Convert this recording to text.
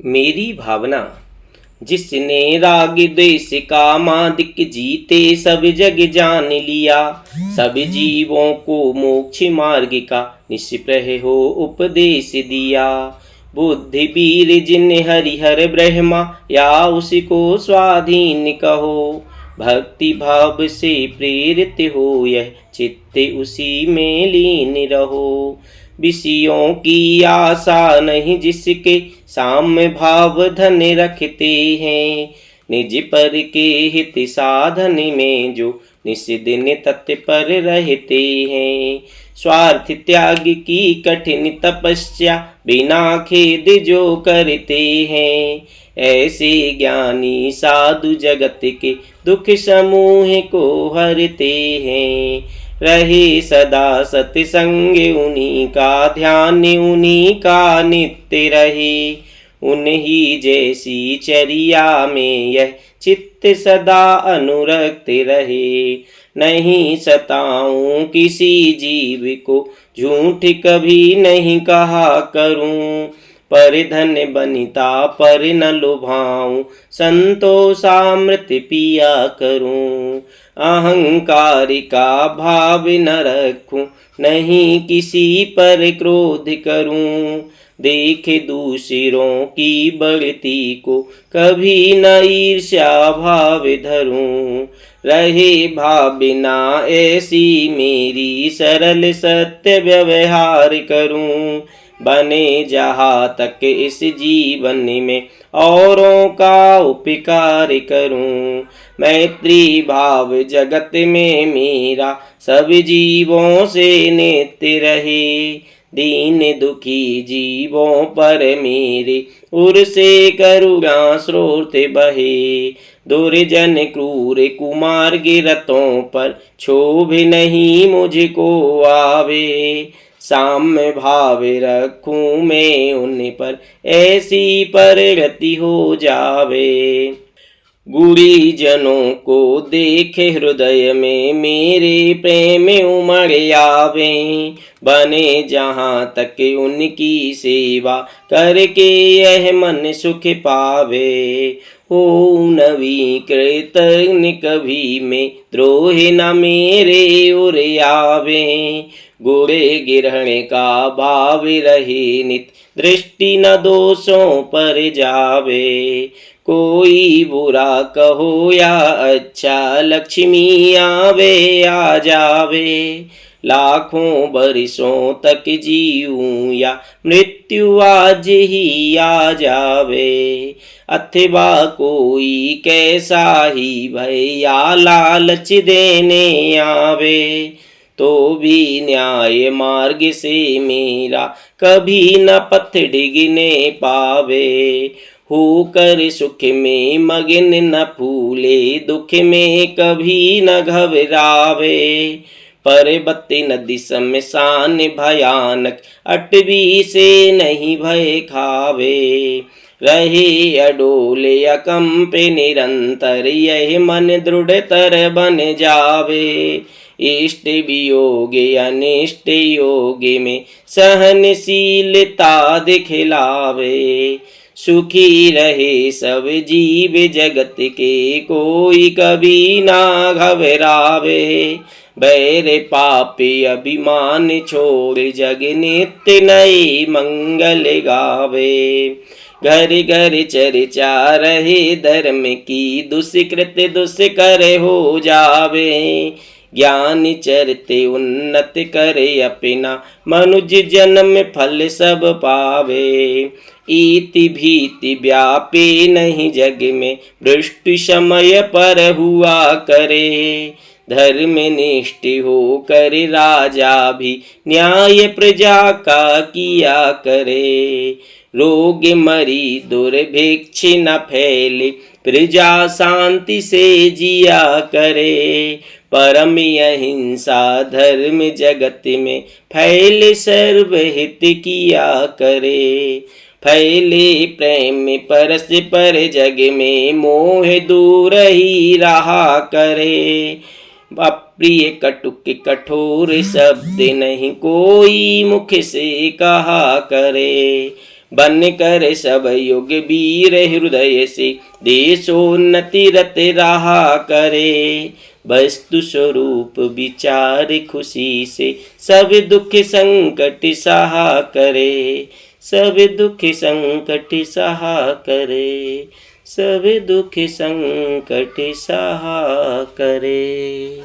मेरी भावना। जिसने राग द्वेष कामादिक जीते सब जग जान लिया, सब जीवों को मोक्ष मार्ग का निष्प्रह हो उपदेश दिया। बुद्धि वीर जिन हरिहर ब्रह्मा या उसको स्वाधीन कहो, भक्ति भाव से प्रेरित हो यह चित्त उसी में लीन रहो। विषयों की आशा नहीं जिसके साम्य भाव धन रखते हैं, निज पर के हित साधन में जो निस्दिन तत्पर रहते हैं। स्वार्थ त्याग की कठिन तपस्या बिना खेद जो करते हैं, ऐसे ज्ञानी साधु जगत के दुख समूह को हरते हैं। रहे सदा सत्संग उन्हीं का ध्यान उन्हीं का नित्य रहे, उन्हीं जैसी चर्या में यह चित्त सदा अनुरक्त रहे। नहीं सताऊं किसी जीव को झूठ कभी नहीं कहा करूं, पर धन बनिता पर न लुभाऊं संतोषामृत पिया करूं। अहंकार का भाव न रखूं नहीं किसी पर क्रोध करूं, देखे दूसरों की बढ़ती को कभी न ईर्ष्या भाव धरूं। रहे भावना ऐसी मेरी सरल सत्य व्यवहार करूं, बने जहाँ तक इस जीवन में औरों का उपकार करूं। मैत्री भाव जगत में मेरा सब जीवों से नित्य रहे, दीन दुखी जीवों पर मेरे उर से करुणा स्रोत बहे। दुर्जन क्रूर कुमार गिरतों पर क्षोभ नहीं मुझको आवे, साम्य भाव रखूं मैं उन पर ऐसी परगति हो जावे। गुरी जनों को देखे हृदय में मेरे प्रेम उमड़ आवे, बने जहाँ तक उनकी सेवा करके यह मन सुख पावे। हो नवीकृतन कभी में द्रोह न मेरे उर आवे, गुणे ग्रहण का भाव रहे नित दृष्टि न दोषों पर जावे। कोई बुरा कहो या अच्छा लक्ष्मी आवे आ जावे, लाखों बरिसों तक जीऊं या मृत्यु आज ही आ जावे। अथवा कोई कैसा ही भय या लालच देने आवे, तो भी न्याय मार्ग से मेरा कभी न पथ डिगने पावे। होकर सुख में मगन न फूले दुख में कभी न घबरावे, पर्वत नदी शमशान भयानक अटवी से नहीं भय खावे। रहे अडोल अकंप निरंतर यह मन दृढ़तर बन जावे, इष्ट वियोग अनिष्ट योग में सहनशीलता दिखलावे। सुखी रहे सब जीव जगत के कोई कभी ना घबरावे, बैर पापी अभिमान छोड़ जग नित्य नई मंगल गावे। घर घर चर्चा रहे धर्म की दुष्कृत दुष्कर हो जावे, ज्ञान चरते उन्नत करे अपना मनुज जन्म फल सब पावे। इति भीति व्यापे नहीं जग में भ्रष्ट समय पर हुआ करे, धर्म निष्ठ हो कर राजा भी न्याय प्रजा का किया करे। रोग मरी दुर्भिक्ष न फैले प्रजा शांति से जिया करे, परम अहिंसा धर्म जगत में फैले सर्वहित किया करे। फैले प्रेम परस्पर जग में मोह दूर ही रहा करे, अप्रिय कटुक कठोर शब्द नहीं कोई मुख से कहा करे। बन कर सब योग्य वीर हृदय से देशोन्नति रत रहा करे। वस्तु स्वरूप विचार खुशी से सब दुख संकट सहा करे। सब दुख संकट सहा करे। सब दुख संकट सहा करे।